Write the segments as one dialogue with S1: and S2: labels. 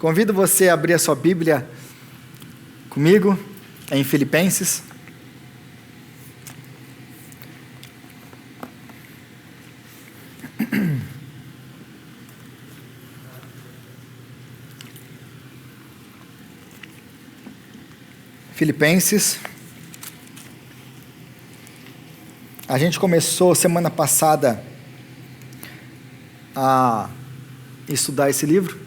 S1: Convido você a abrir a sua Bíblia comigo em Filipenses. Filipenses. A gente começou semana passada a estudar esse livro.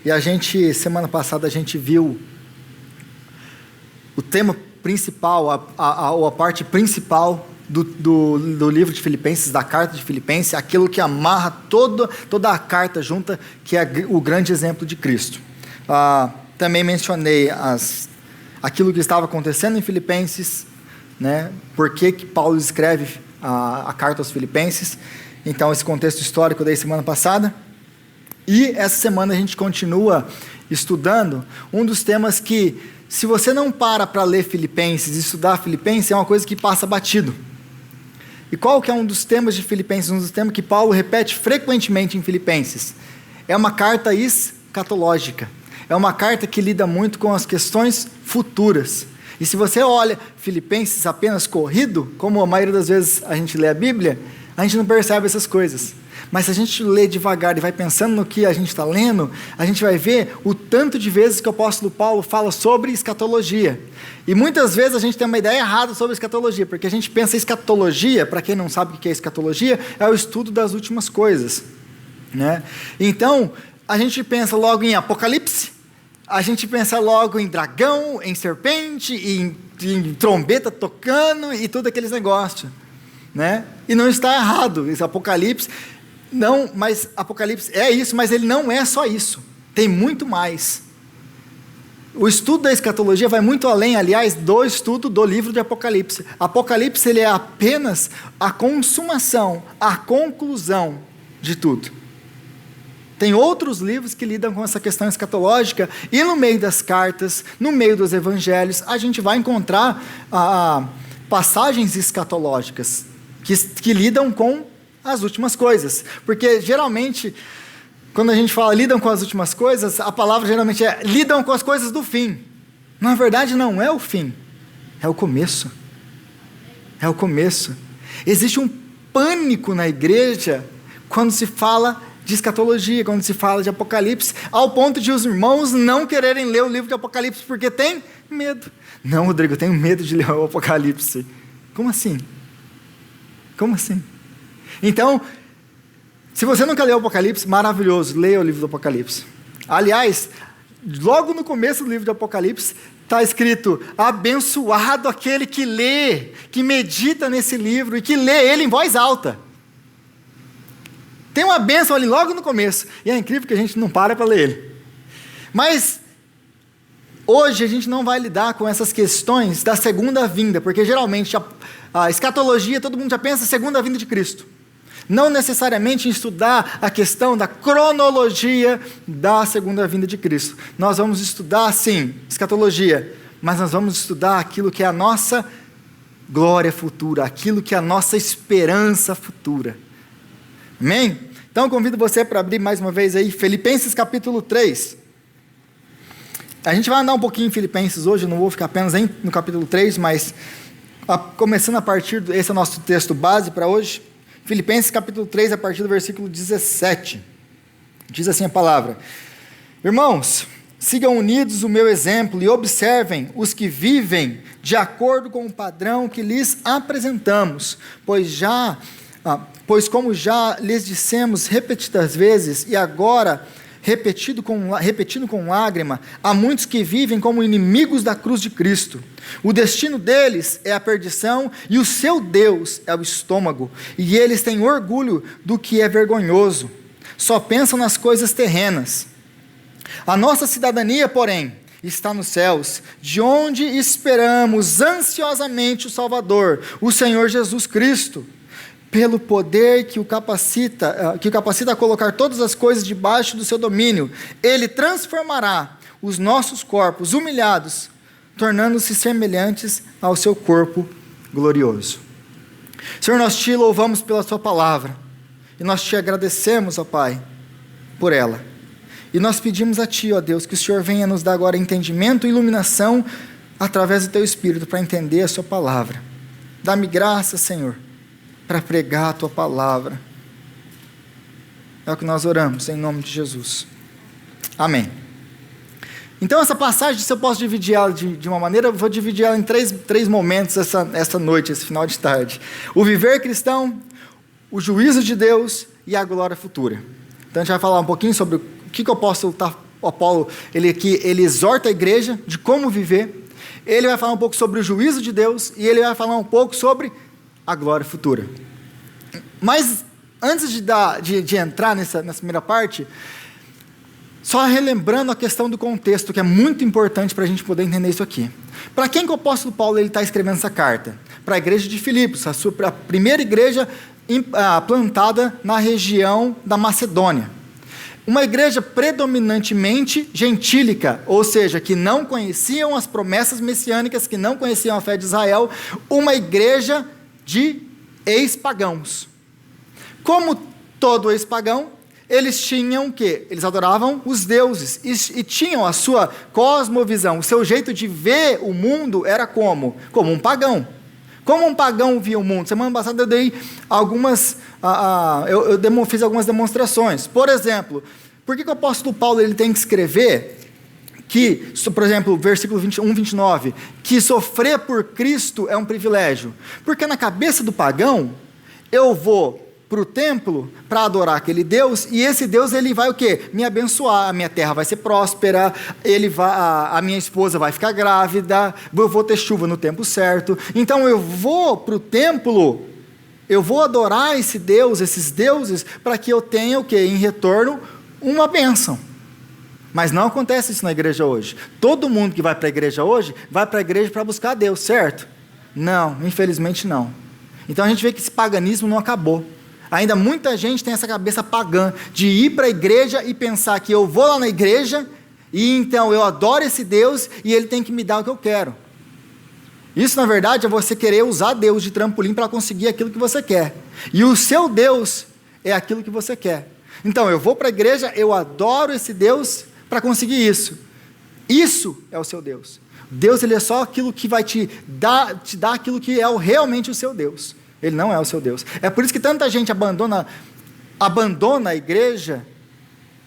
S1: E semana passada a gente viu o tema principal, a parte principal do livro de Filipenses, da carta de Filipenses, aquilo que amarra toda a carta junta, que é o grande exemplo de Cristo. Também mencionei aquilo que estava acontecendo em Filipenses, né? Por que Paulo escreve a carta aos Filipenses. Então, esse contexto histórico eu dei semana passada. E essa semana a gente continua estudando um dos temas que, se você não para ler Filipenses, estudar Filipenses, é uma coisa que passa batido. E qual que é um dos temas de Filipenses, um dos temas que Paulo repete frequentemente em Filipenses? É uma carta escatológica. É uma carta que lida muito com as questões futuras. E se você olha Filipenses apenas corrido, como a maioria das vezes a gente lê a Bíblia, a gente não percebe essas coisas. Mas se a gente lê devagar e vai pensando no que a gente está lendo, a gente vai ver o tanto de vezes que o apóstolo Paulo fala sobre escatologia. E muitas vezes a gente tem uma ideia errada sobre escatologia, porque a gente pensa escatologia, para quem não sabe o que é escatologia, é o estudo das últimas coisas, né? Então, a gente pensa logo em Apocalipse, a gente pensa logo em dragão, em serpente, em trombeta tocando e tudo aqueles negócios, né? E não está errado, esse Apocalipse... Não, mas Apocalipse é isso, mas ele não é só isso. Tem muito mais. O estudo da escatologia vai muito além, aliás, do estudo do livro de Apocalipse. Apocalipse ele é apenas a consumação, a conclusão de tudo. Tem outros livros que lidam com essa questão escatológica, e no meio das cartas, no meio dos evangelhos, a gente vai encontrar passagens escatológicas que lidam com as últimas coisas, porque geralmente, quando a gente fala lidam com as últimas coisas, a palavra geralmente é lidam com as coisas do fim. Na verdade não é o fim, é o começo. É o começo. Existe um pânico na igreja quando se fala de escatologia, quando se fala de Apocalipse, ao ponto de os irmãos não quererem ler o livro de Apocalipse porque tem medo. Não, Rodrigo, eu tenho medo de ler o Apocalipse. Como assim? Como assim? Então, se você nunca leu o Apocalipse, maravilhoso, leia o livro do Apocalipse. Aliás, logo no começo do livro do Apocalipse, está escrito, abençoado aquele que lê, que medita nesse livro e que lê ele em voz alta. Tem uma bênção ali logo no começo, e é incrível que a gente não para ler ele. Mas, hoje a gente não vai lidar com essas questões da segunda vinda, porque geralmente a escatologia, todo mundo já pensa segunda vinda de Cristo. Não necessariamente em estudar a questão da cronologia da segunda vinda de Cristo. Nós vamos estudar, sim, escatologia, mas nós vamos estudar aquilo que é a nossa glória futura, aquilo que é a nossa esperança futura. Amém? Então, convido você para abrir mais uma vez aí, Filipenses capítulo 3. A gente vai andar um pouquinho em Filipenses hoje, eu não vou ficar apenas no capítulo 3, mas começando a partir, esse é o nosso texto base para hoje. Filipenses capítulo 3, a partir do versículo 17, diz assim a palavra: Irmãos, sigam unidos o meu exemplo e observem os que vivem de acordo com o padrão que lhes apresentamos, pois como já lhes dissemos repetidas vezes, e agora repetindo com lágrima, há muitos que vivem como inimigos da cruz de Cristo. O destino deles é a perdição e o seu Deus é o estômago, e eles têm orgulho do que é vergonhoso. Só pensam nas coisas terrenas. A nossa cidadania, porém, está nos céus, de onde esperamos ansiosamente o Salvador, o Senhor Jesus Cristo. Pelo poder que o capacita a colocar todas as coisas debaixo do seu domínio, Ele transformará os nossos corpos humilhados, tornando-se semelhantes ao seu corpo glorioso. Senhor, nós te louvamos pela sua palavra, e nós te agradecemos, ó Pai, por ela. E nós pedimos a Ti, ó Deus, que o Senhor venha nos dar agora entendimento e iluminação através do Teu Espírito para entender a Sua palavra. Dá-me graça, Senhor, para pregar a Tua palavra. É o que nós oramos, em nome de Jesus. Amém. Então essa passagem, se eu posso dividir ela de uma maneira, eu vou dividir ela em três momentos essa noite, esse final de tarde. O viver cristão, o juízo de Deus e a glória futura. Então a gente vai falar um pouquinho sobre o que o apóstolo Paulo, ele exorta a igreja de como viver. Ele vai falar um pouco sobre o juízo de Deus e ele vai falar um pouco sobre a glória futura. Mas antes de entrar nessa primeira parte, só relembrando a questão do contexto, que é muito importante para a gente poder entender isso aqui. Para quem que o apóstolo Paulo está escrevendo essa carta? Para a igreja de Filipos, a primeira igreja plantada na região da Macedônia. Uma igreja predominantemente gentílica, ou seja, que não conheciam as promessas messiânicas, que não conheciam a fé de Israel, uma igreja de ex-pagãos. Como todo ex-pagão, eles tinham o quê? Eles adoravam os deuses e tinham a sua cosmovisão, o seu jeito de ver o mundo era como um pagão. Como um pagão via o mundo? Semana passada eu dei fiz algumas demonstrações. Por exemplo, por que o apóstolo Paulo ele tem que escrever que, por exemplo, versículo 21, 29, que sofrer por Cristo é um privilégio? Porque na cabeça do pagão, eu vou para o templo para adorar aquele Deus, e esse Deus ele vai o quê? Me abençoar, a minha terra vai ser próspera, a minha esposa vai ficar grávida, eu vou ter chuva no tempo certo. Então eu vou para o templo, eu vou adorar esse Deus, esses deuses, para que eu tenha o quê? Em retorno, uma bênção. Mas não acontece isso na igreja hoje. Todo mundo que vai para a igreja hoje, vai para a igreja para buscar Deus, certo? Não, infelizmente não. Então a gente vê que esse paganismo não acabou. Ainda muita gente tem essa cabeça pagã, de ir para a igreja e pensar que eu vou lá na igreja, e então eu adoro esse Deus, e ele tem que me dar o que eu quero. Isso, na verdade, é você querer usar Deus de trampolim para conseguir aquilo que você quer. E o seu Deus é aquilo que você quer. Então, eu vou para a igreja, eu adoro esse Deus para conseguir isso. Isso é o seu Deus. Deus, ele é só aquilo que vai te dar aquilo que é realmente o seu Deus. Ele não é o seu Deus. É por isso que tanta gente abandona a igreja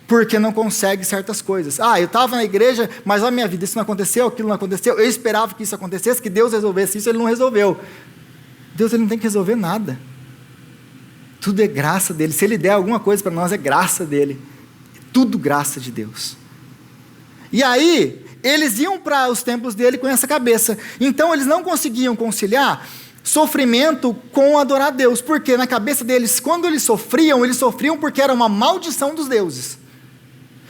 S1: porque não consegue certas coisas. Eu estava na igreja, mas a minha vida, isso não aconteceu, aquilo não aconteceu, eu esperava que isso acontecesse, que Deus resolvesse isso, ele não resolveu. Deus ele não tem que resolver nada. Tudo é graça dele. Se ele der alguma coisa para nós, é graça dele. Tudo graça de Deus. E aí, eles iam para os templos dele com essa cabeça. Então, eles não conseguiam conciliar sofrimento com adorar a Deus, porque na cabeça deles, quando eles sofriam porque era uma maldição dos deuses.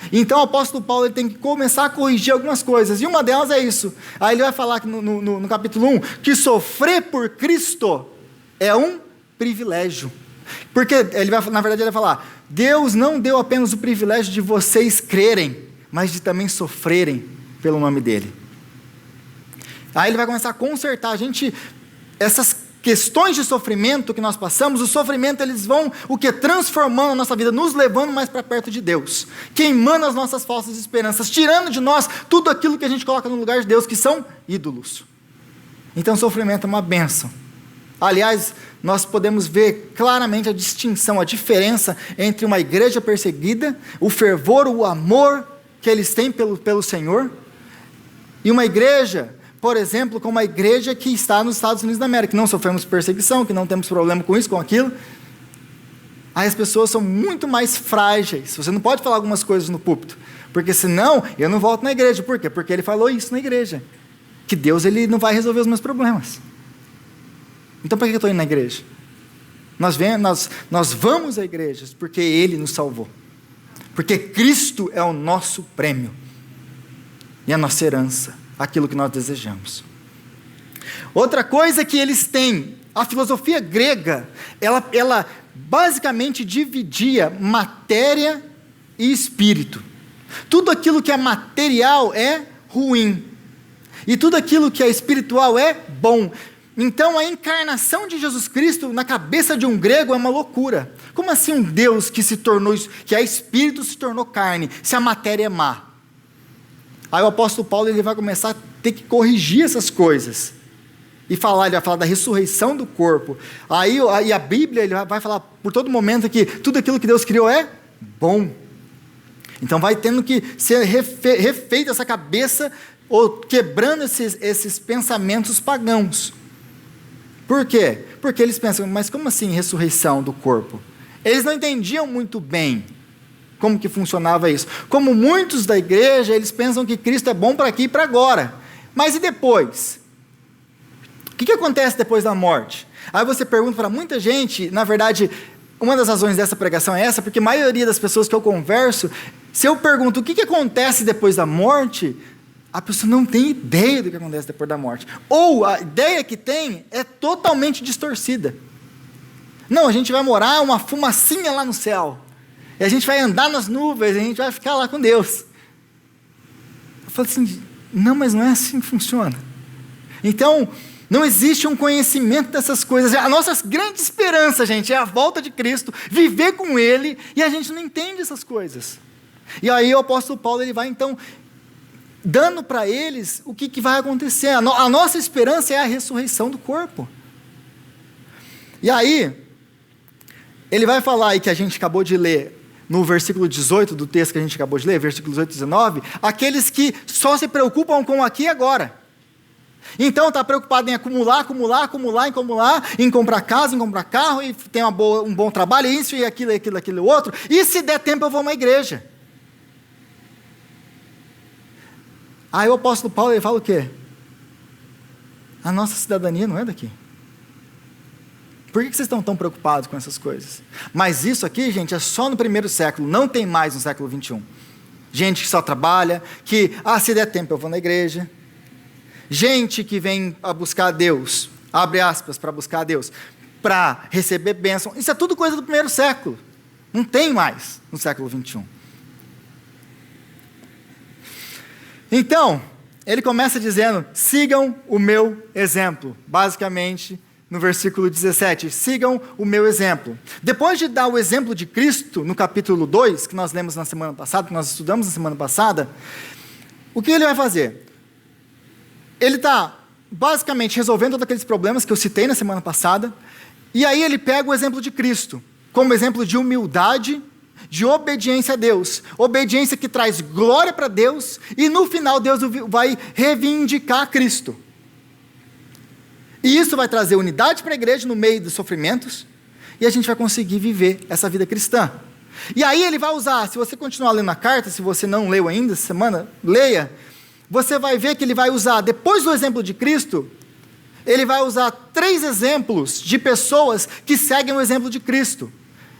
S1: Então o apóstolo Paulo ele tem que começar a corrigir algumas coisas, e uma delas é isso. Aí ele vai falar que no capítulo 1, que sofrer por Cristo é um privilégio, porque na verdade ele vai falar, Deus não deu apenas o privilégio de vocês crerem, mas de também sofrerem pelo nome dele. Aí ele vai começar a consertar a gente. Essas questões de sofrimento que nós passamos, o sofrimento eles vão transformando a nossa vida, nos levando mais para perto de Deus, queimando as nossas falsas esperanças, tirando de nós tudo aquilo que a gente coloca no lugar de Deus, que são ídolos. Então o sofrimento é uma bênção. Aliás, nós podemos ver claramente a distinção, a diferença entre uma igreja perseguida, o fervor, o amor que eles têm pelo Senhor, e uma igreja, por exemplo, como a igreja que está nos Estados Unidos da América, que não sofremos perseguição, que não temos problema com isso, com aquilo. Aí as pessoas são muito mais frágeis. Você não pode falar algumas coisas no púlpito, porque senão eu não volto na igreja. Por quê? Porque ele falou isso na igreja, que Deus ele não vai resolver os meus problemas. Então para que eu estou indo na igreja? Nós vamos a igrejas porque Ele nos salvou, porque Cristo é o nosso prêmio e a nossa herança, aquilo que nós desejamos. Outra coisa que eles têm, a filosofia grega, ela basicamente dividia matéria e espírito. Tudo aquilo que é material é ruim, e tudo aquilo que é espiritual é bom. Então, a encarnação de Jesus Cristo na cabeça de um grego é uma loucura. Como assim um Deus que é espírito, se tornou carne, se a matéria é má? Aí o apóstolo Paulo ele vai começar a ter que corrigir essas coisas. Ele vai falar da ressurreição do corpo. Aí a Bíblia ele vai falar por todo momento que tudo aquilo que Deus criou é bom. Então vai tendo que ser refeita essa cabeça, ou quebrando esses pensamentos pagãos. Por quê? Porque eles pensam, mas como assim ressurreição do corpo? Eles não entendiam muito bem como que funcionava isso. Como muitos da igreja, eles pensam que Cristo é bom para aqui e para agora. Mas e depois? O que acontece depois da morte? Aí você pergunta para muita gente, na verdade, uma das razões dessa pregação é essa, porque a maioria das pessoas que eu converso, se eu pergunto o que acontece depois da morte, a pessoa não tem ideia do que acontece depois da morte. Ou a ideia que tem é totalmente distorcida. Não, a gente vai morar uma fumacinha lá no céu. E a gente vai andar nas nuvens, e a gente vai ficar lá com Deus. Eu falo assim, não, mas não é assim que funciona. Então, não existe um conhecimento dessas coisas. A nossa grande esperança, gente, é a volta de Cristo, viver com Ele, e a gente não entende essas coisas. E aí o apóstolo Paulo ele vai então dando para eles o que vai acontecer. A nossa esperança é a ressurreição do corpo. E aí, ele vai falar aí que a gente acabou de ler, no versículo 18 do texto que a gente acabou de ler, versículo 18 e 19, aqueles que só se preocupam com aqui e agora. Então está preocupado em acumular, em comprar casa, em comprar carro, e ter um bom trabalho, isso e aquilo outro, e se der tempo eu vou a uma igreja. Aí o apóstolo Paulo ele fala o quê? A nossa cidadania não é daqui. Por que vocês estão tão preocupados com essas coisas? Mas isso aqui, gente, é só no primeiro século, não tem mais no século 21. Gente que só trabalha, que, se der tempo eu vou na igreja. Gente que vem a buscar a Deus, abre aspas, para buscar a Deus, para receber bênção. Isso é tudo coisa do primeiro século. Não tem mais no século 21. Então, ele começa dizendo, sigam o meu exemplo. Basicamente, no versículo 17, sigam o meu exemplo. Depois de dar o exemplo de Cristo, no capítulo 2, que nós lemos na semana passada, que nós estudamos na semana passada, o que ele vai fazer? Ele está basicamente resolvendo todos aqueles problemas que eu citei na semana passada, e aí ele pega o exemplo de Cristo, como exemplo de humildade, de obediência a Deus, obediência que traz glória para Deus, e no final Deus vai reivindicar Cristo. E isso vai trazer unidade para a igreja no meio dos sofrimentos, e a gente vai conseguir viver essa vida cristã. E aí ele vai usar, se você continuar lendo a carta, se você não leu ainda essa semana, leia, você vai ver que ele vai usar, depois do exemplo de Cristo, ele vai usar 3 exemplos de pessoas que seguem o exemplo de Cristo,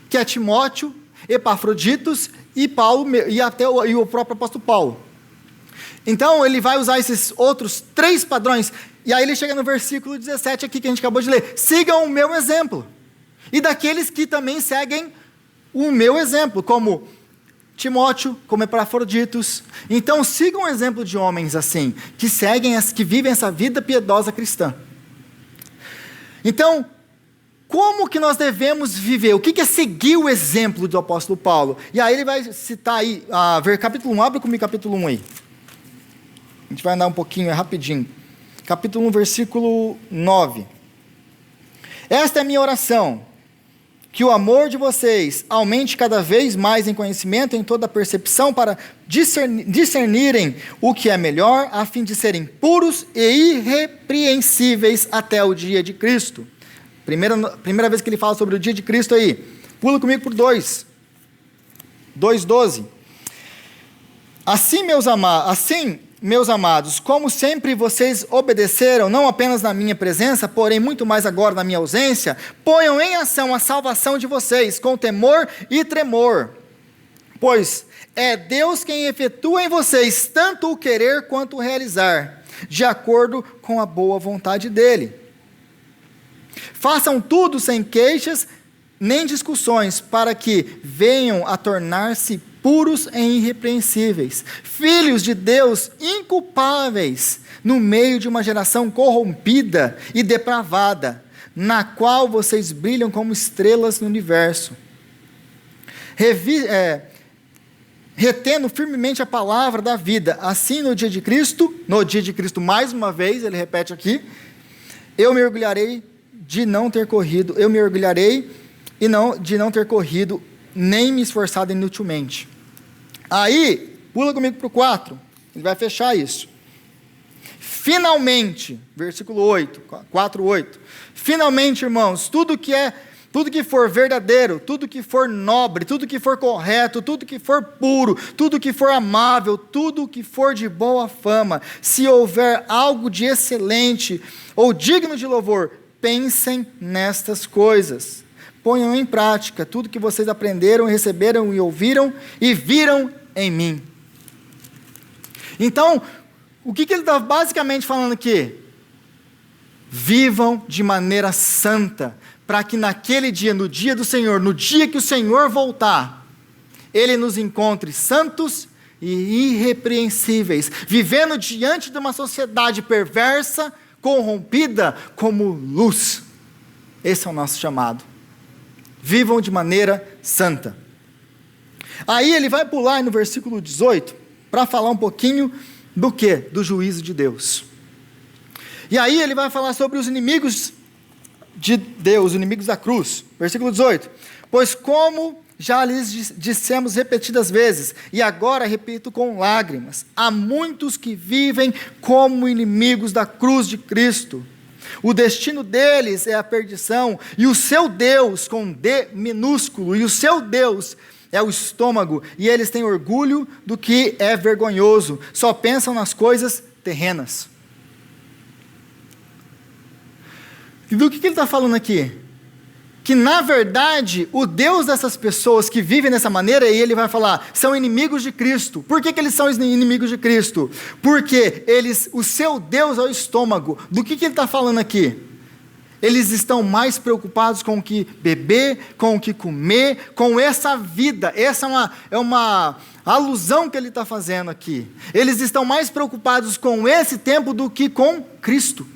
S1: que é Timóteo, Epafroditos e Paulo, e o próprio apóstolo Paulo. Então ele vai usar esses outros 3 padrões, e aí ele chega no versículo 17 aqui que a gente acabou de ler, sigam o meu exemplo, e daqueles que também seguem o meu exemplo, como Timóteo, como Epafroditos. Então sigam o exemplo de homens assim, que vivem essa vida piedosa cristã. Então, como que nós devemos viver? O que é seguir o exemplo do apóstolo Paulo? E aí ele vai citar aí, ver capítulo 1, abre comigo capítulo 1 aí. A gente vai andar um pouquinho, rapidinho. Capítulo 1, versículo 9. Esta é a minha oração, que o amor de vocês aumente cada vez mais em conhecimento, em toda percepção, para discernirem o que é melhor, a fim de serem puros e irrepreensíveis até o dia de Cristo. Primeira vez que ele fala sobre o dia de Cristo aí. Pula comigo por 2:12. Assim, meus amados, como sempre vocês obedeceram, não apenas na minha presença, porém muito mais agora na minha ausência, ponham em ação a salvação de vocês, com temor e tremor. Pois é Deus quem efetua em vocês tanto o querer quanto o realizar, de acordo com a boa vontade dEle. Façam tudo sem queixas nem discussões, para que venham a tornar-se puros e irrepreensíveis, filhos de Deus inculpáveis, no meio de uma geração corrompida e depravada, na qual vocês brilham como estrelas no universo. Retendo firmemente a palavra da vida, assim no dia de Cristo, mais uma vez, ele repete aqui, eu me orgulharei de não ter corrido, nem me esforçado inutilmente. Aí, pula comigo para o 4, ele vai fechar isso. Finalmente, versículo 8, 4, 8. Finalmente, irmãos, tudo que for verdadeiro, tudo que for nobre, tudo que for correto, tudo que for puro, tudo que for amável, tudo que for de boa fama, se houver algo de excelente ou digno de louvor, pensem nestas coisas. Ponham em prática tudo que vocês aprenderam, receberam e ouviram e viram em mim. Então, o que ele está basicamente falando aqui? Vivam de maneira santa, para que naquele dia, no dia do Senhor, no dia que o Senhor voltar, Ele nos encontre santos e irrepreensíveis, vivendo diante de uma sociedade perversa, corrompida, como luz. Esse é o nosso chamado. Vivam de maneira santa. Aí ele vai pular no versículo 18, para falar um pouquinho do quê? Do juízo de Deus. E aí ele vai falar sobre os inimigos de Deus, os inimigos da cruz. Versículo 18. Pois como já lhes dissemos repetidas vezes, e agora repito com lágrimas, há muitos que vivem como inimigos da cruz de Cristo. O destino deles é a perdição, e o seu Deus, com D minúsculo, e o seu Deus é o estômago, e eles têm orgulho do que é vergonhoso, só pensam nas coisas terrenas. E do que ele está falando aqui? Que na verdade, o Deus dessas pessoas que vivem dessa maneira, e ele vai falar, são inimigos de Cristo. Por que eles são inimigos de Cristo? Porque o seu Deus é o estômago. Do que ele está falando aqui? Eles estão mais preocupados com o que beber, com o que comer, com essa vida. Essa é uma alusão que ele está fazendo aqui. Eles estão mais preocupados com esse tempo do que com Cristo,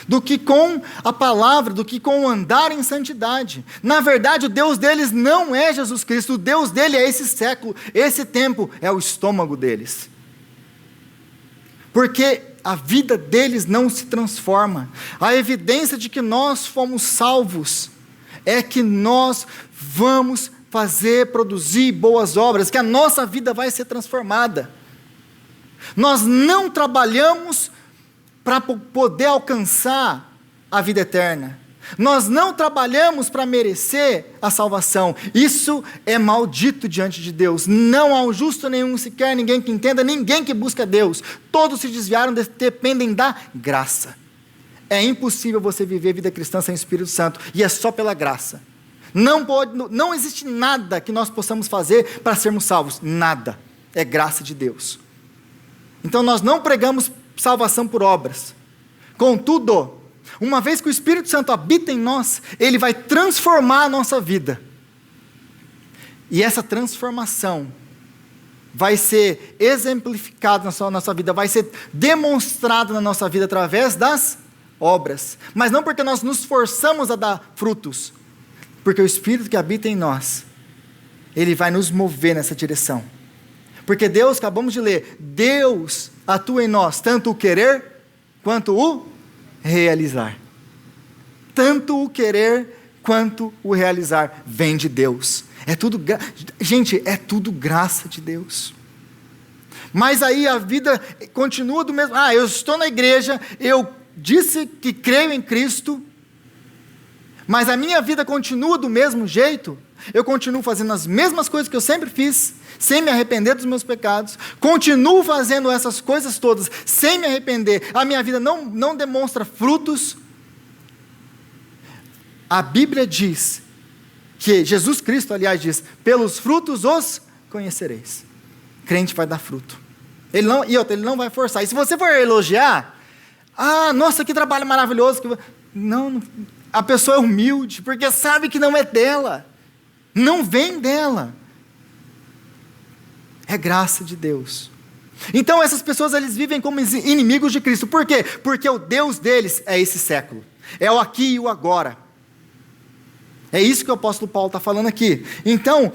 S1: do que com a palavra, do que com o andar em santidade. Na verdade, o Deus deles não é Jesus Cristo, o Deus dele é esse século, esse tempo é o estômago deles. Porque a vida deles não se transforma. A evidência de que nós fomos salvos é que nós vamos produzir boas obras, que a nossa vida vai ser transformada. Nós não trabalhamos para poder alcançar a vida eterna. Nós não trabalhamos para merecer a salvação. Isso é maldito diante de Deus. Não há um justo nenhum sequer, ninguém que entenda, ninguém que busca Deus. Todos se desviaram, dependem da graça. É impossível você viver vida cristã sem o Espírito Santo, e é só pela graça. Não existe nada que nós possamos fazer para sermos salvos. Nada. É graça de Deus. Então nós não pregamos salvação por obras. Contudo, uma vez que o Espírito Santo habita em nós, ele vai transformar a nossa vida. E essa transformação vai ser exemplificada na nossa vida, vai ser demonstrada na nossa vida através das obras. Mas não porque nós nos forçamos a dar frutos, porque o Espírito que habita em nós, ele vai nos mover nessa direção. Porque Deus, acabamos de ler, Deus atua em nós, tanto o querer, quanto o realizar. Tanto o querer, quanto o realizar, vem de Deus. Gente, é tudo graça de Deus. Mas aí a vida continua do mesmo, eu estou na igreja, eu disse que creio em Cristo, mas a minha vida continua do mesmo jeito, eu continuo fazendo as mesmas coisas que eu sempre fiz, sem me arrepender dos meus pecados, continuo fazendo essas coisas todas, sem me arrepender, a minha vida não demonstra frutos. A Bíblia diz, que Jesus Cristo, aliás, diz, pelos frutos os conhecereis. Crente vai dar fruto. Ele não vai forçar. E se você for elogiar, nossa, que trabalho maravilhoso. Não, a pessoa é humilde, porque sabe que não é dela. Não vem dela. É graça de Deus. Então essas pessoas, eles vivem como inimigos de Cristo. Por quê? Porque o Deus deles é esse século. É o aqui e o agora. É isso que o apóstolo Paulo está falando aqui. Então,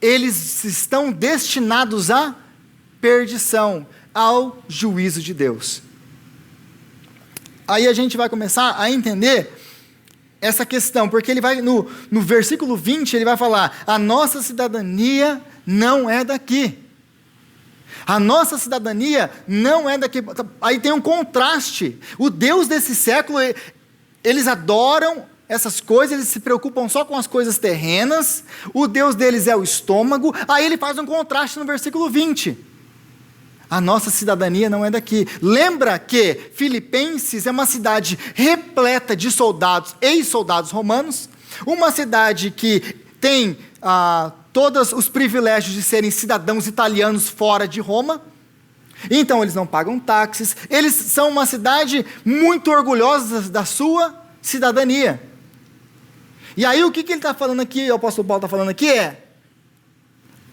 S1: eles estão destinados à perdição, ao juízo de Deus. Aí a gente vai começar a entender essa questão, porque ele vai, no versículo 20, ele vai falar: a nossa cidadania não é daqui. A nossa cidadania não é daqui. Aí tem um contraste. O Deus desse século, eles adoram essas coisas, eles se preocupam só com as coisas terrenas. O Deus deles é o estômago. Aí ele faz um contraste no versículo 20. A nossa cidadania não é daqui. Lembra que Filipenses é uma cidade repleta de soldados, ex-soldados romanos, uma cidade que tem todos os privilégios de serem cidadãos italianos fora de Roma. Então eles não pagam táxis, eles são uma cidade muito orgulhosa da sua cidadania. E aí o que ele está falando aqui, o apóstolo Paulo está falando aqui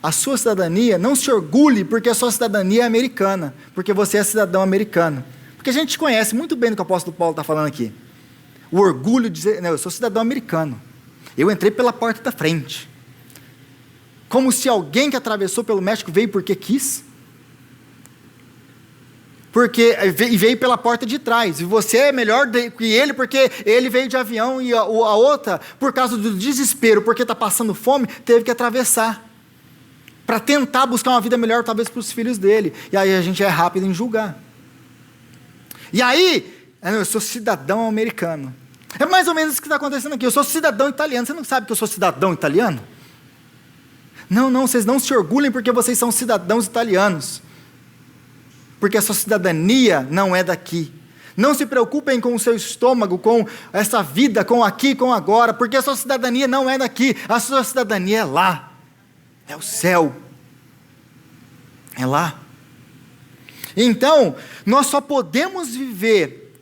S1: a sua cidadania, não se orgulhe porque a sua cidadania é americana, porque você é cidadão americano. Porque a gente conhece muito bem do que o apóstolo Paulo está falando aqui. O orgulho de dizer, não, eu sou cidadão americano, eu entrei pela porta da frente. Como se alguém que atravessou pelo México veio porque quis. E veio pela porta de trás. E você é melhor que ele porque ele veio de avião e a outra, por causa do desespero, porque está passando fome, teve que atravessar. Para tentar buscar uma vida melhor, talvez para os filhos dele. E aí a gente é rápido em julgar. E aí, eu sou cidadão americano. É mais ou menos isso que está acontecendo aqui. Eu sou cidadão italiano. Você não sabe que eu sou cidadão italiano? Não, vocês não se orgulhem porque vocês são cidadãos italianos. Porque a sua cidadania não é daqui. Não se preocupem com o seu estômago, com essa vida, com aqui, com agora, porque a sua cidadania não é daqui. A sua cidadania é lá. É o céu. É lá. Então, nós só podemos viver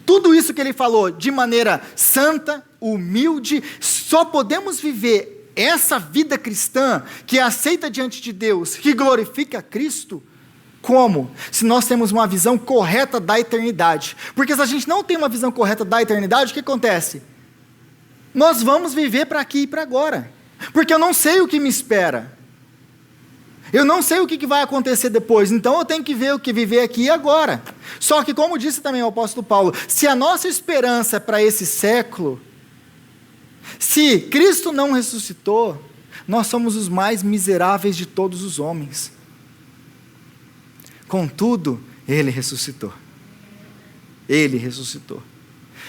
S1: tudo isso que ele falou de maneira santa, humilde, só podemos viver essa vida cristã que é aceita diante de Deus, que glorifica a Cristo. Como? Se nós temos uma visão correta da eternidade. Porque se a gente não tem uma visão correta da eternidade, o que acontece? Nós vamos viver para aqui e para agora. Porque eu não sei o que me espera. Eu não sei o que vai acontecer depois. Então eu tenho que ver o que viver aqui e agora. Só que, como disse também o apóstolo Paulo, se a nossa esperança é para esse século, se Cristo não ressuscitou, nós somos os mais miseráveis de todos os homens. Contudo, Ele ressuscitou. Ele ressuscitou.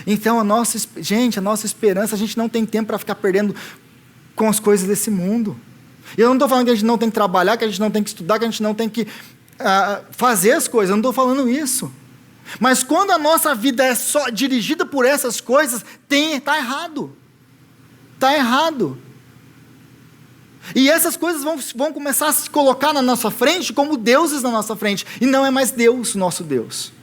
S1: Então, a nossa esperança, a gente não tem tempo para ficar perdendo com as coisas desse mundo. Eu não estou falando que a gente não tem que trabalhar, que a gente não tem que estudar, que a gente não tem que fazer as coisas. Eu não estou falando isso. Mas quando a nossa vida é só dirigida por essas coisas, está errado. Está errado. E essas coisas vão começar a se colocar na nossa frente como deuses na nossa frente. E não é mais Deus, nosso Deus.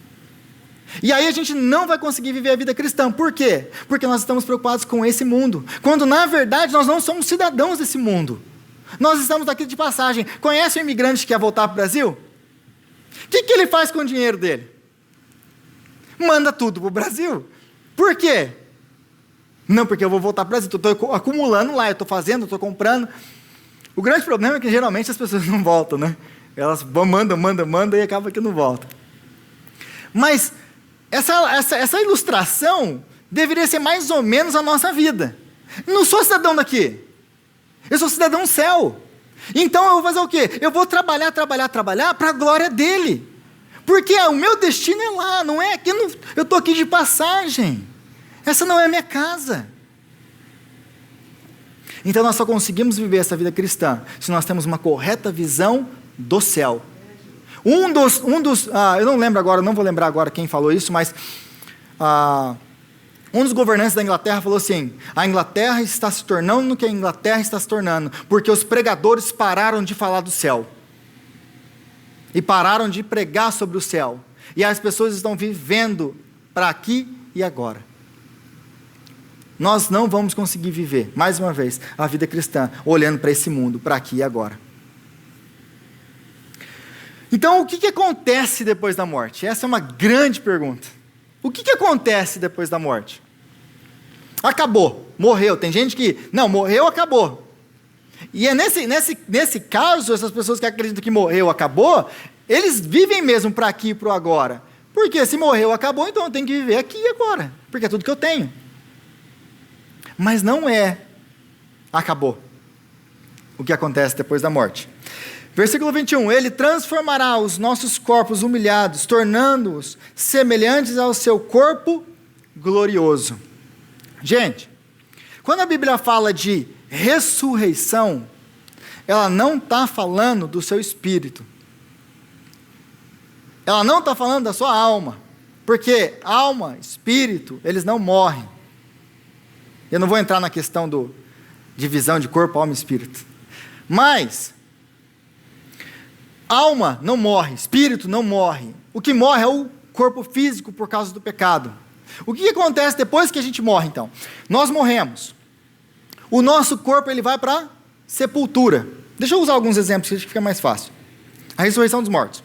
S1: E aí a gente não vai conseguir viver a vida cristã. Por quê? Porque nós estamos preocupados com esse mundo. Quando na verdade nós não somos cidadãos desse mundo. Nós estamos aqui de passagem. Conhece o imigrante que quer voltar para o Brasil? O que ele faz com o dinheiro dele? Manda tudo para o Brasil. Por quê? Não, porque eu vou voltar para o Brasil. Estou acumulando lá, eu estou fazendo, estou comprando. O grande problema é que geralmente as pessoas não voltam, né? Elas mandam e acaba que não voltam. Mas essa ilustração deveria ser mais ou menos a nossa vida. Não sou cidadão daqui. Eu sou cidadão do céu. Então eu vou fazer o quê? Eu vou trabalhar para a glória dele. Porque o meu destino é lá, não é aqui. Eu estou aqui de passagem. Essa não é a minha casa. Então nós só conseguimos viver essa vida cristã se nós temos uma correta visão do céu. Eu não lembro agora, não vou lembrar agora quem falou isso, mas um dos governantes da Inglaterra falou assim: a Inglaterra está se tornando o que a Inglaterra está se tornando, porque os pregadores pararam de falar do céu. E pararam de pregar sobre o céu. E as pessoas estão vivendo para aqui e agora. Nós não vamos conseguir viver, mais uma vez, a vida cristã, olhando para esse mundo, para aqui e agora. Então, o que acontece depois da morte? Essa é uma grande pergunta. O que acontece depois da morte? Acabou, morreu. Tem gente que, não, morreu, acabou. E é nesse caso, essas pessoas que acreditam que morreu, acabou, eles vivem mesmo para aqui e para o agora. Porque se morreu, acabou, então eu tenho que viver aqui e agora. Porque é tudo que eu tenho. Mas não é acabou o que acontece depois da morte. Versículo 21, ele transformará os nossos corpos humilhados, tornando-os semelhantes ao seu corpo glorioso. Gente, quando a Bíblia fala de ressurreição, ela não está falando do seu espírito. Ela não está falando da sua alma. Porque alma, espírito, eles não morrem. Eu não vou entrar na questão do divisão de corpo, alma e espírito. Mas alma não morre, espírito não morre. O que morre é o corpo físico por causa do pecado. O que acontece depois que a gente morre, então? Nós morremos. O nosso corpo ele vai para a sepultura. Deixa eu usar alguns exemplos que acho que fica mais fácil. A ressurreição dos mortos.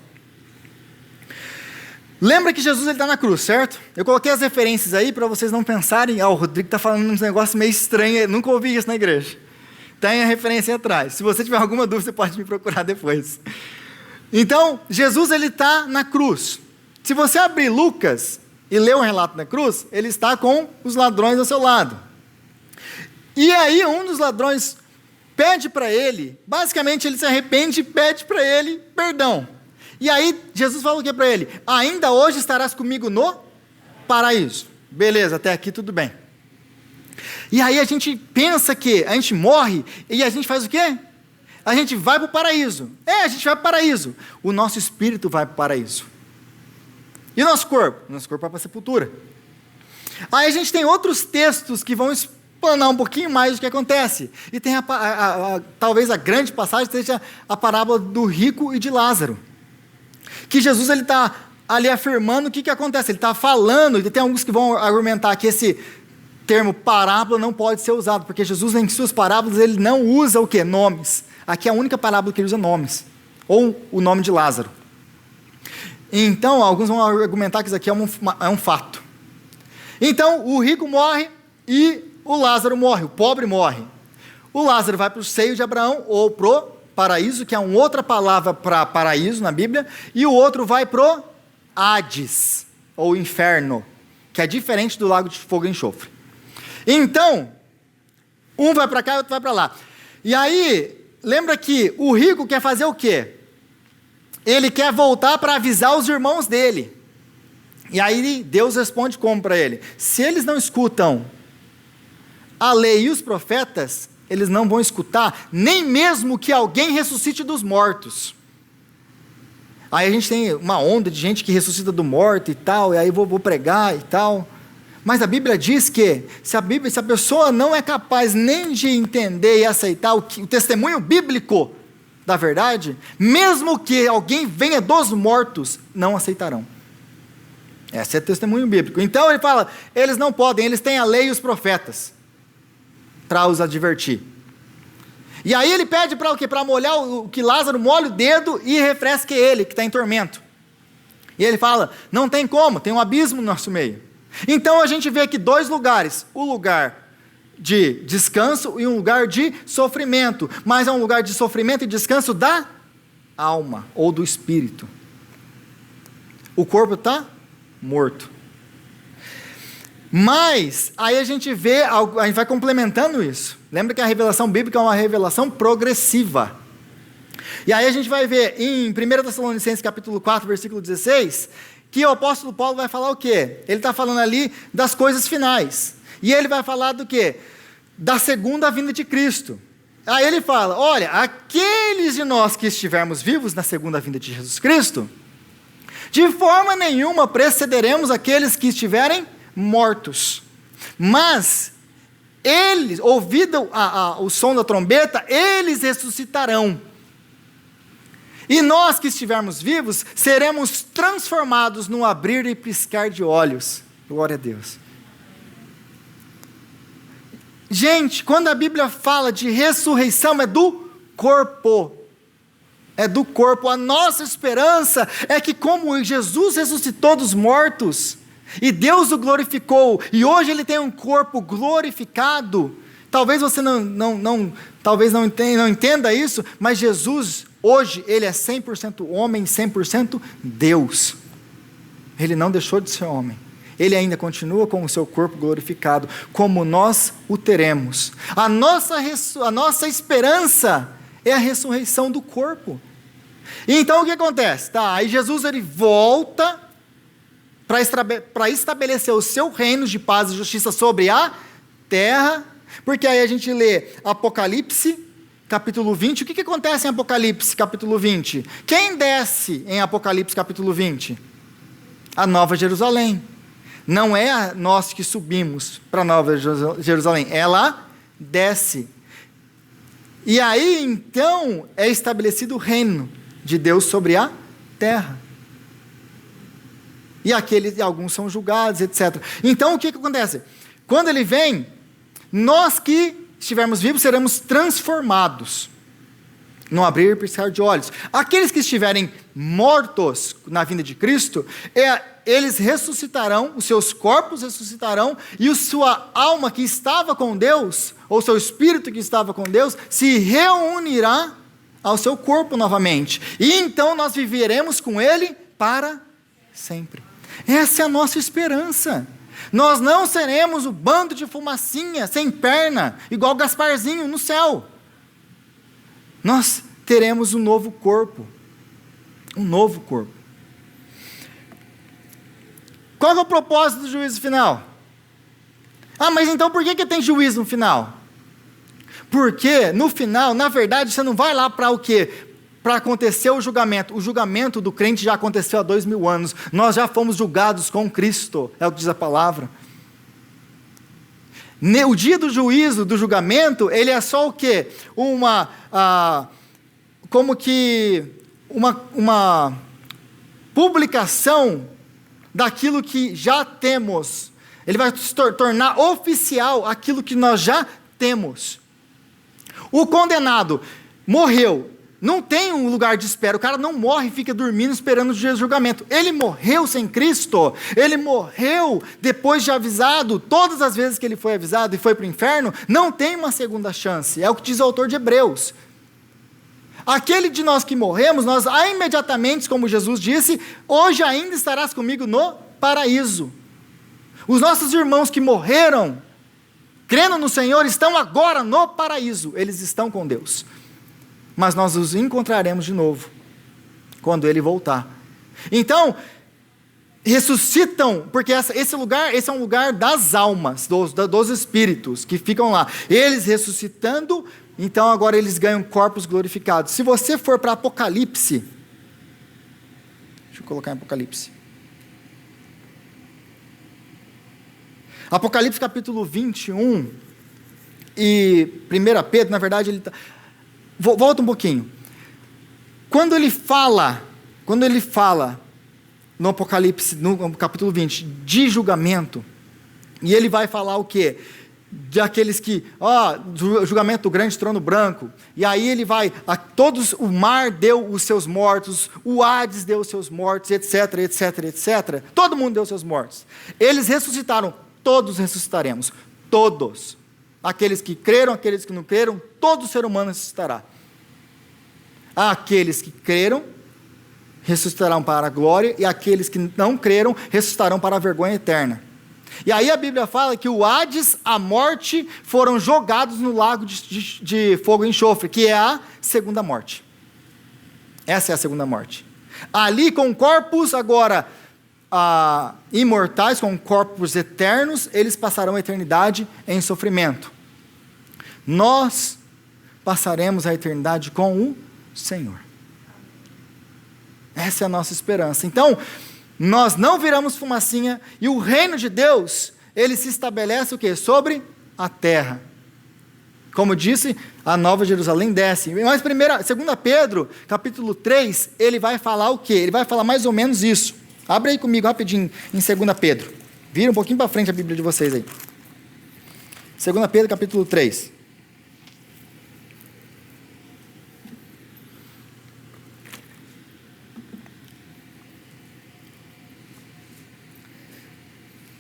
S1: Lembra que Jesus está na cruz, certo? Eu coloquei as referências aí para vocês não pensarem, o Rodrigo está falando uns negócios meio estranhos, nunca ouvi isso na igreja. Tem a referência aí atrás. Se você tiver alguma dúvida, você pode me procurar depois. Então, Jesus ele está na cruz. Se você abrir Lucas e ler o relato da cruz, ele está com os ladrões ao seu lado. E aí um dos ladrões pede para ele, basicamente ele se arrepende e pede para ele perdão. E aí Jesus fala o que para ele? Ainda hoje estarás comigo no paraíso. Beleza, até aqui tudo bem. E aí a gente pensa que a gente morre e a gente faz o quê? A gente vai para o paraíso. A gente vai para o paraíso. O nosso espírito vai para o paraíso. E o nosso corpo? O nosso corpo vai para a sepultura. Aí a gente tem outros textos que vão explanar um pouquinho mais do que acontece. E tem talvez a grande passagem seja a parábola do rico e de Lázaro. Que Jesus ele está ali afirmando o que acontece. Ele está falando, e tem alguns que vão argumentar que esse termo parábola não pode ser usado, porque Jesus em suas parábolas ele não usa o quê? Nomes. Aqui é a única parábola que ele usa nomes. Ou o nome de Lázaro. Então, alguns vão argumentar que isso aqui é um fato. Então, o rico morre e o Lázaro morre, o pobre morre. O Lázaro vai para o seio de Abraão ou para o paraíso, que é uma outra palavra para paraíso na Bíblia, e o outro vai para o Hades, ou inferno, que é diferente do lago de fogo e enxofre. Então, um vai para cá e outro vai para lá. E aí, lembra que o rico quer fazer o quê? Ele quer voltar para avisar os irmãos dele. E aí Deus responde como para ele? Se eles não escutam a lei e os profetas, eles não vão escutar, nem mesmo que alguém ressuscite dos mortos. Aí a gente tem uma onda de gente que ressuscita do morto e tal, e aí vou pregar e tal. Mas a Bíblia diz que, se a pessoa não é capaz nem de entender e aceitar o testemunho bíblico da verdade, mesmo que alguém venha dos mortos, não aceitarão. Esse é testemunho bíblico. Então ele fala, eles não podem, eles têm a lei e os profetas para os advertir. E aí ele pede para o quê? Para molhar que Lázaro molhe o dedo e refresque ele, que está em tormento. E ele fala, não tem como, tem um abismo no nosso meio. Então a gente vê aqui dois lugares, o lugar de descanso e um lugar de sofrimento, mas é um lugar de sofrimento e descanso da alma, ou do espírito. O corpo está morto. Mas, aí a gente vê, a gente vai complementando isso. Lembra que a revelação bíblica é uma revelação progressiva. E aí a gente vai ver em 1 Tessalonicenses capítulo 4, versículo 16, que o apóstolo Paulo vai falar o quê? Ele está falando ali das coisas finais. E ele vai falar do quê? Da segunda vinda de Cristo. Aí ele fala, olha, aqueles de nós que estivermos vivos na segunda vinda de Jesus Cristo, de forma nenhuma precederemos aqueles que estiverem mortos. Mas, eles, ouvido o som da trombeta, eles ressuscitarão. E nós que estivermos vivos, seremos transformados no abrir e piscar de olhos. Glória a Deus. Gente, quando a Bíblia fala de ressurreição, é do corpo. é do corpo. A nossa esperança é que, como Jesus ressuscitou dos mortos, e Deus o glorificou, e hoje ele tem um corpo glorificado. Talvez você talvez não entenda isso, mas Jesus, hoje, ele é 100% homem, 100% Deus. Ele não deixou de ser homem. Ele ainda continua com o seu corpo glorificado, como nós o teremos. A nossa esperança é a ressurreição do corpo. E então o que acontece? Aí Jesus ele volta para estabelecer o seu reino de paz e justiça sobre a terra, porque aí a gente lê Apocalipse, capítulo 20. O que acontece em Apocalipse, capítulo 20? Quem desce em Apocalipse, capítulo 20? A Nova Jerusalém. Não é nós que subimos para a Nova Jerusalém, ela desce. E aí, então, é estabelecido o reino de Deus sobre a terra. E alguns são julgados, etc. Então, o que acontece? Quando ele vem, nós que estivermos vivos seremos transformados, no abrir e piscar de olhos. Aqueles que estiverem mortos na vinda de Cristo, eles ressuscitarão, os seus corpos ressuscitarão, e a sua alma que estava com Deus, ou seu espírito que estava com Deus, se reunirá ao seu corpo novamente. E então nós viveremos com Ele para sempre. Essa é a nossa esperança. Nós não seremos o bando de fumacinha, sem perna, igual Gasparzinho no céu. Nós teremos um novo corpo. Um novo corpo. Qual é o propósito do juízo final? Mas então por que tem juízo no final? Porque no final, na verdade, você não vai lá para o quê? Para acontecer o julgamento. O julgamento do crente já aconteceu há 2000 anos. Nós já fomos julgados com Cristo, é o que diz a palavra. O dia do juízo, do julgamento, ele é só o quê? Uma publicação daquilo que já temos. Ele vai se tornar oficial aquilo que nós já temos. O condenado morreu. Não tem um lugar de espera, o cara não morre e fica dormindo esperando o dia do julgamento. Ele morreu sem Cristo, ele morreu depois de avisado, todas as vezes que ele foi avisado e foi para o inferno, não tem uma segunda chance, é o que diz o autor de Hebreus. Aquele de nós que morremos, nós imediatamente, como Jesus disse, hoje ainda estarás comigo no paraíso. Os nossos irmãos que morreram, crendo no Senhor, estão agora no paraíso, eles estão com Deus. Mas nós os encontraremos de novo, quando Ele voltar. Então, ressuscitam, porque esse é um lugar das almas, dos espíritos, que ficam lá. Eles ressuscitando, então agora eles ganham corpos glorificados. Se você for para Apocalipse, deixa eu colocar em Apocalipse. Apocalipse capítulo 21 e 1 Pedro, na verdade, ele está... Volta um pouquinho. Quando ele fala no Apocalipse, no capítulo 20, de julgamento, e ele vai falar o quê? De aqueles que, do julgamento do grande trono branco, e aí ele vai, o mar deu os seus mortos, o Hades deu os seus mortos, etc, etc, etc. Todo mundo deu os seus mortos. Eles ressuscitaram, todos ressuscitaremos, todos. Aqueles que creram, aqueles que não creram, todo ser humano ressuscitará. Aqueles que creram, ressuscitarão para a glória, e aqueles que não creram, ressuscitarão para a vergonha eterna. E aí a Bíblia fala que o Hades, a morte, foram jogados no lago de fogo e enxofre, que é a segunda morte. Essa é a segunda morte. Ali com corpos agora imortais, com corpos eternos, eles passarão a eternidade em sofrimento. Nós passaremos a eternidade com o Senhor. Essa é a nossa esperança. Então, nós não viramos fumacinha, e o reino de Deus, ele se estabelece o quê? Sobre a terra. Como disse, a Nova Jerusalém desce. Mas 2 Pedro, capítulo 3, ele vai falar o quê? Ele vai falar mais ou menos isso. Abre aí comigo rapidinho em 2 Pedro. Vira um pouquinho para frente a Bíblia de vocês aí. 2 Pedro, capítulo 3.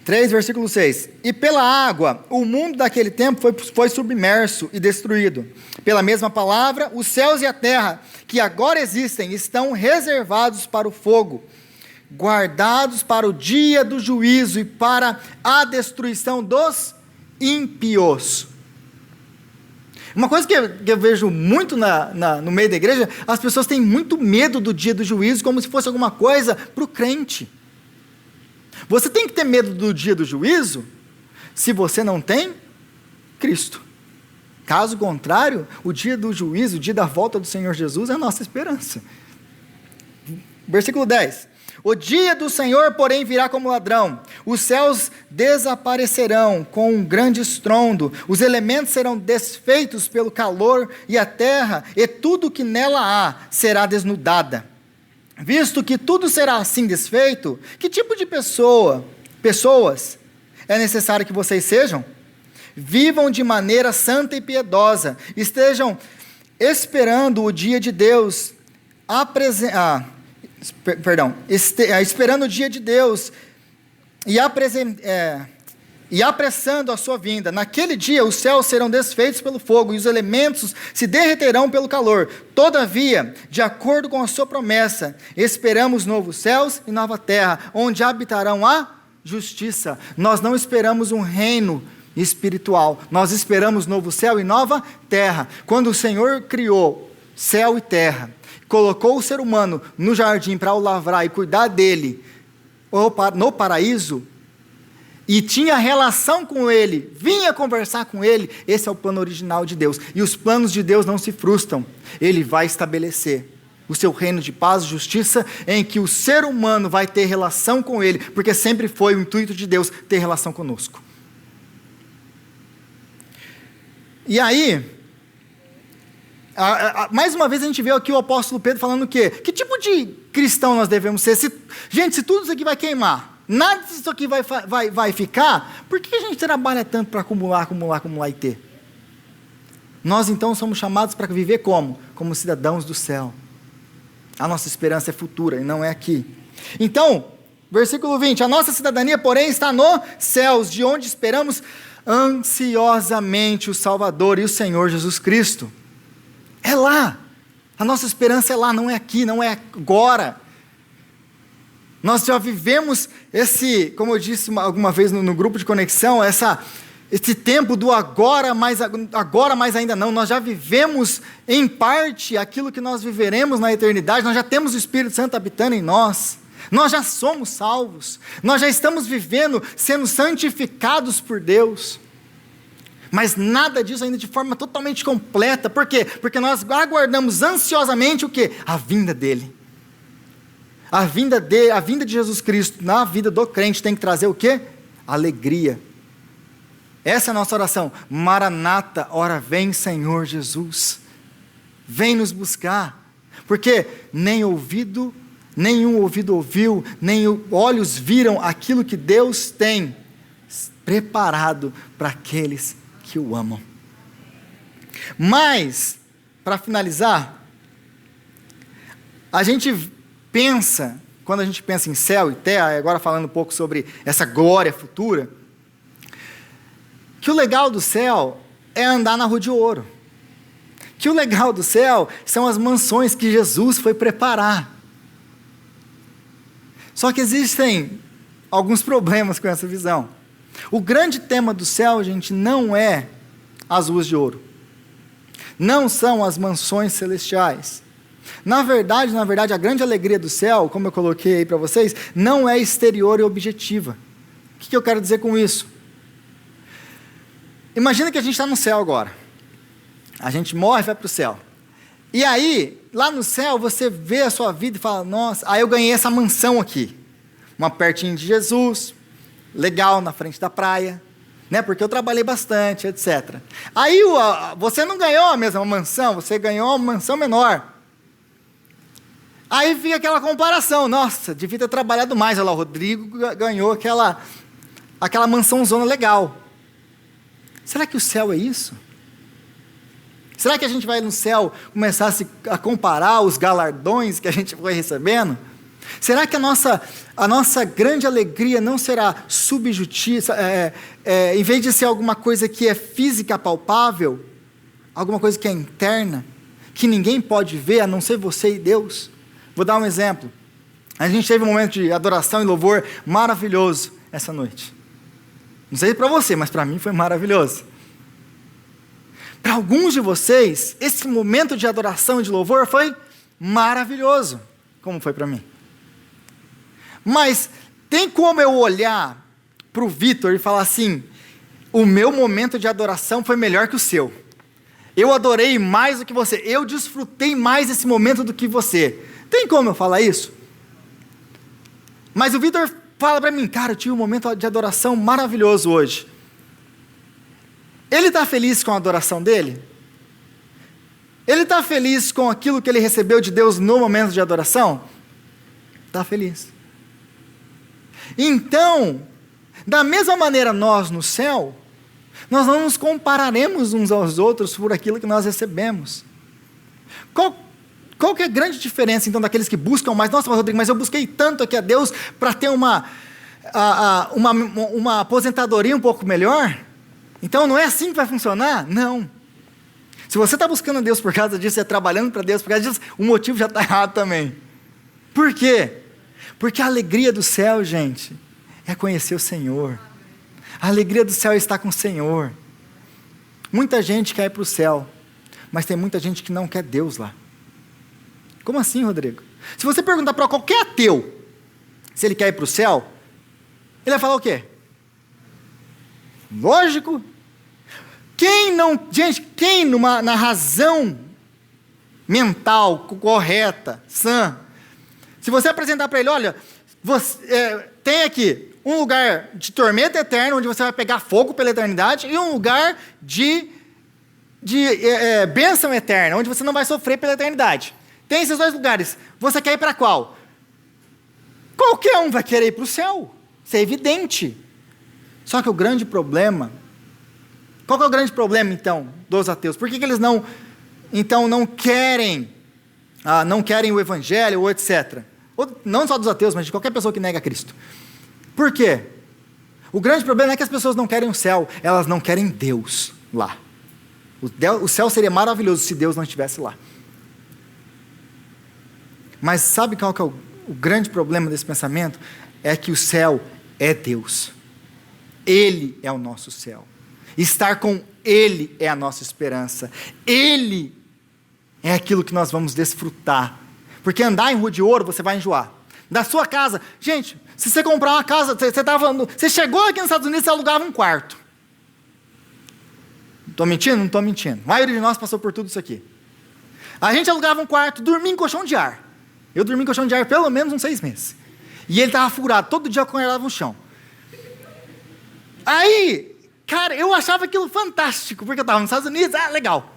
S1: 3, versículo 6. E pela água, o mundo daquele tempo foi submerso e destruído. Pela mesma palavra, os céus e a terra, que agora existem, estão reservados para o fogo, guardados para o dia do juízo e para a destruição dos ímpios. Uma coisa que eu vejo muito no meio da igreja, as pessoas têm muito medo do dia do juízo, como se fosse alguma coisa para o crente. Você tem que ter medo do dia do juízo, se você não tem Cristo. Caso contrário, o dia do juízo, o dia da volta do Senhor Jesus é a nossa esperança. Versículo 10. O dia do Senhor, porém, virá como ladrão. Os céus desaparecerão com um grande estrondo. Os elementos serão desfeitos pelo calor e a terra, e tudo que nela há, será desnudada. Visto que tudo será assim desfeito, que tipo de pessoas é necessário que vocês sejam? Vivam de maneira santa e piedosa, estejam esperando o dia de Deus, esperando o dia de Deus e apressando a sua vinda. Naquele dia os céus serão desfeitos pelo fogo e os elementos se derreterão pelo calor. Todavia, de acordo com a sua promessa, esperamos novos céus e nova terra, onde habitarão a justiça. Nós não esperamos um reino espiritual, nós esperamos novo céu e nova terra. Quando o Senhor criou céu e terra, colocou o ser humano no jardim para o lavrar e cuidar dele, no paraíso, e tinha relação com ele, vinha conversar com ele, esse é o plano original de Deus, e os planos de Deus não se frustram, ele vai estabelecer o seu reino de paz e justiça, em que o ser humano vai ter relação com ele, porque sempre foi o intuito de Deus ter relação conosco. E aí, mais uma vez a gente vê aqui o apóstolo Pedro falando o quê? Que tipo de cristão nós devemos ser? Gente, se tudo isso aqui vai queimar, nada disso aqui vai ficar, por que a gente trabalha tanto para acumular e ter? Nós então somos chamados para viver como? Como cidadãos do céu. A nossa esperança é futura e não é aqui. Então, versículo 20, a nossa cidadania, porém, está nos céus, de onde esperamos ansiosamente o Salvador e o Senhor Jesus Cristo. É lá, a nossa esperança é lá, não é aqui, não é agora. Nós já vivemos como eu disse alguma vez no grupo de conexão, esse tempo do agora, mas ainda não. Nós já vivemos em parte aquilo que nós viveremos na eternidade, nós já temos o Espírito Santo habitando em nós, nós já somos salvos, nós já estamos vivendo, sendo santificados por Deus. Mas nada disso ainda de forma totalmente completa. Por quê? Porque nós aguardamos ansiosamente o quê? A vinda dele. A vinda de Jesus Cristo na vida do crente tem que trazer o quê? Alegria. Essa é a nossa oração. Maranata, ora vem Senhor Jesus. Vem nos buscar. Porque nenhum ouvido ouviu, nem olhos viram aquilo que Deus tem preparado para aqueles que o amam. Mas, para finalizar, quando a gente pensa em céu e terra, agora falando um pouco sobre essa glória futura, que o legal do céu é andar na rua de ouro, que o legal do céu são as mansões que Jesus foi preparar. Só que existem alguns problemas com essa visão. O grande tema do céu, gente, não é as ruas de ouro. Não são as mansões celestiais. Na verdade, a grande alegria do céu, como eu coloquei aí para vocês, não é exterior e objetiva. O que eu quero dizer com isso? Imagina que a gente está no céu agora. A gente morre e vai para o céu. E aí, lá no céu, você vê a sua vida e fala, nossa, aí eu ganhei essa mansão aqui. Uma pertinho de Jesus, legal, na frente da praia, né? Porque eu trabalhei bastante, etc. Aí você não ganhou a mesma mansão, você ganhou uma mansão menor. Aí fica aquela comparação, nossa, devia ter trabalhado mais, olha lá, o Rodrigo ganhou aquela mansãozona legal. Será que o céu é isso? Será que a gente vai no céu começar a comparar os galardões que a gente foi recebendo? Será que a nossa grande alegria não será subjetiva, em vez de ser alguma coisa que é física, palpável, alguma coisa que é interna, que ninguém pode ver a não ser você e Deus? Vou dar um exemplo. A gente teve um momento de adoração e louvor maravilhoso essa noite. Não sei para você, mas para mim foi maravilhoso. Para alguns de vocês, esse momento de adoração e de louvor foi maravilhoso, como foi para mim. Mas tem como eu olhar para o Vitor e falar assim: o meu momento de adoração foi melhor que o seu. Eu adorei mais do que você. Eu desfrutei mais esse momento do que você. Tem como eu falar isso? Mas o Vitor fala para mim: cara, eu tive um momento de adoração maravilhoso hoje. Ele está feliz com a adoração dele? Ele está feliz com aquilo que ele recebeu de Deus no momento de adoração? Está feliz. Então, da mesma maneira nós no céu, nós não nos compararemos uns aos outros por aquilo que nós recebemos. Qual que é a grande diferença então daqueles que buscam mais? Nossa, Rodrigo, mas eu busquei tanto aqui a Deus para ter uma aposentadoria um pouco melhor? Então não é assim que vai funcionar? Não. Se você está buscando a Deus por causa disso, você está trabalhando para Deus por causa disso, o motivo já está errado também. Por quê? Porque a alegria do céu, gente, é conhecer o Senhor. A alegria do céu é estar com o Senhor. Muita gente quer ir para o céu, mas tem muita gente que não quer Deus lá. Como assim, Rodrigo? Se você perguntar para qualquer ateu se ele quer ir para o céu, ele vai falar o quê? Lógico. Quem na razão mental correta, sã, se você apresentar para ele: olha, tem aqui um lugar de tormento eterno, onde você vai pegar fogo pela eternidade, e um lugar de bênção eterna, onde você não vai sofrer pela eternidade. Tem esses dois lugares. Você quer ir para qual? Qualquer um vai querer ir para o céu. Isso é evidente. Só que o grande problema... Qual que é o grande problema, então, dos ateus? Por que eles não querem o evangelho, ou etc.? Não só dos ateus, mas de qualquer pessoa que nega Cristo. Por quê? O grande problema é que as pessoas não querem o céu, elas não querem Deus lá. O céu seria maravilhoso se Deus não estivesse lá. Mas sabe qual que é o grande problema desse pensamento? É que o céu é Deus. Ele é o nosso céu. Estar com Ele é a nossa esperança. Ele é aquilo que nós vamos desfrutar. Porque andar em rua de ouro, você vai enjoar. Da sua casa, gente, se você comprar uma casa, você chegou aqui nos Estados Unidos, você alugava um quarto. Estou mentindo? Não estou mentindo. A maioria de nós passou por tudo isso aqui. A gente alugava um quarto, dormia em colchão de ar. Eu dormi em colchão de ar pelo menos uns 6 meses. E ele estava furado, todo dia eu congelava no chão. Aí, cara, eu achava aquilo fantástico, porque eu estava nos Estados Unidos, legal.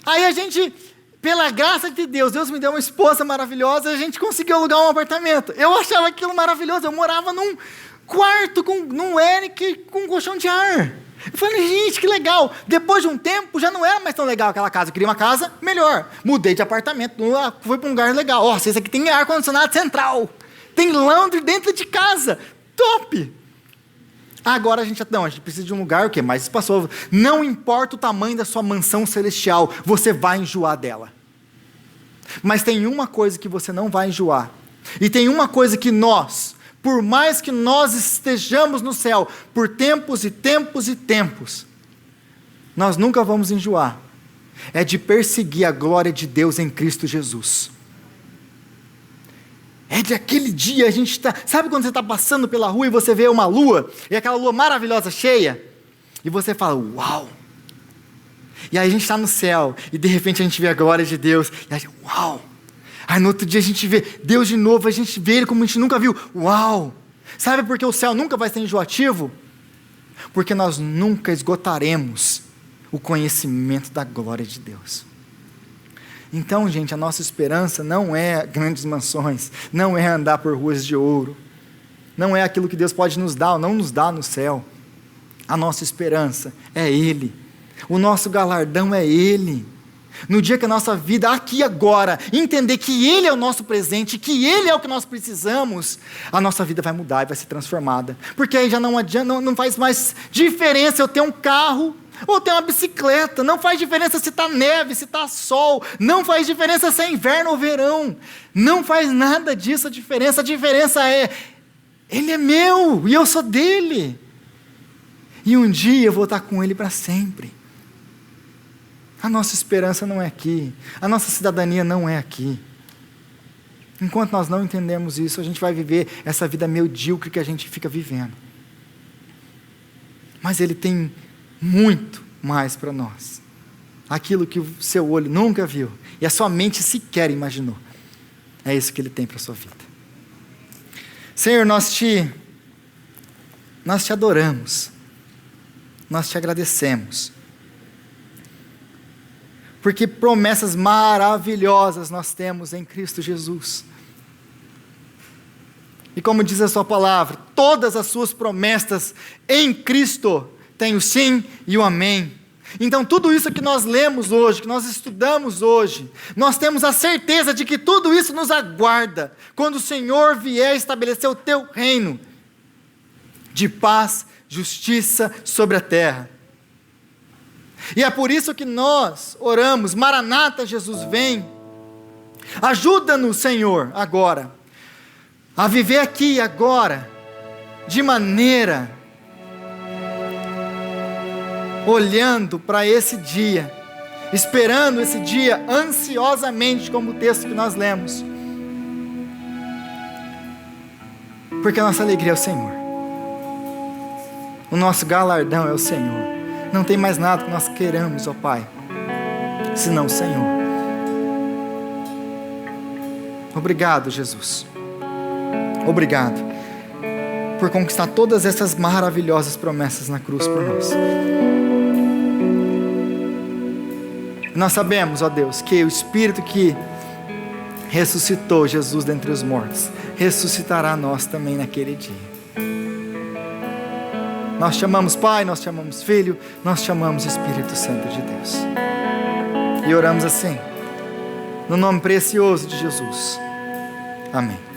S1: Aí a gente, pela graça de Deus, Deus me deu uma esposa maravilhosa, a gente conseguiu alugar um apartamento. Eu achava aquilo maravilhoso, eu morava num quarto, num Eric, com um colchão de ar. Eu falei: gente, que legal. Depois de um tempo, já não era mais tão legal aquela casa. Eu queria uma casa melhor. Mudei de apartamento, fui para um lugar legal. Nossa, esse aqui tem ar-condicionado central. Tem laundry dentro de casa. Top! Agora a gente precisa de um lugar, o quê? Mais espaçoso. Não importa o tamanho da sua mansão celestial, você vai enjoar dela. Mas tem uma coisa que você não vai enjoar. E tem uma coisa que nós, por mais que nós estejamos no céu, por tempos e tempos e tempos, nós nunca vamos enjoar. É de perseguir a glória de Deus em Cristo Jesus. É de aquele dia, a gente está... Sabe quando você está passando pela rua e você vê uma lua, e aquela lua maravilhosa, cheia, e você fala: uau! E aí a gente está no céu, e de repente a gente vê a glória de Deus, e a gente, uau! Aí no outro dia a gente vê Deus de novo, a gente vê Ele como a gente nunca viu, uau! Sabe por que o céu nunca vai ser enjoativo? Porque nós nunca esgotaremos o conhecimento da glória de Deus. Então, gente, a nossa esperança não é grandes mansões, não é andar por ruas de ouro, não é aquilo que Deus pode nos dar ou não nos dá no céu. A nossa esperança é Ele, o nosso galardão é Ele. No dia que a nossa vida, aqui e agora, entender que Ele é o nosso presente, que Ele é o que nós precisamos, a nossa vida vai mudar e vai ser transformada. Porque aí já não adianta, não faz mais diferença eu ter um carro ou ter uma bicicleta. Não faz diferença se está neve, se está sol. Não faz diferença se é inverno ou verão. Não faz nada disso a diferença. A diferença é, Ele é meu e eu sou dele. E um dia eu vou estar com Ele para sempre. A nossa esperança não é aqui. A nossa cidadania não é aqui. Enquanto nós não entendemos isso, a gente vai viver essa vida medíocre que a gente fica vivendo. Mas Ele tem muito mais para nós. Aquilo que o seu olho nunca viu e a sua mente sequer imaginou. É isso que Ele tem para a sua vida. Senhor, nós te adoramos. Nós te agradecemos. Porque promessas maravilhosas nós temos em Cristo Jesus. E como diz a sua palavra, todas as suas promessas em Cristo têm o sim e o amém. Então tudo isso que nós lemos hoje, que nós estudamos hoje, nós temos a certeza de que tudo isso nos aguarda, quando o Senhor vier estabelecer o teu reino, de paz, justiça sobre a terra. E é por isso que nós oramos, Maranata, Jesus vem. Ajuda-nos, Senhor, agora, a viver aqui agora, de maneira, olhando para esse dia, esperando esse dia ansiosamente, como o texto que nós lemos, porque a nossa alegria é o Senhor, o nosso galardão é o Senhor. Não tem mais nada que nós queiramos, ó Pai, senão o Senhor. Obrigado, Jesus. Obrigado por conquistar todas essas maravilhosas promessas na cruz por nós. Nós sabemos, ó Deus, que o Espírito que ressuscitou Jesus dentre os mortos ressuscitará nós também naquele dia. Nós te amamos, Pai, nós te amamos, Filho, nós te amamos, Espírito Santo de Deus. E oramos assim, no nome precioso de Jesus. Amém.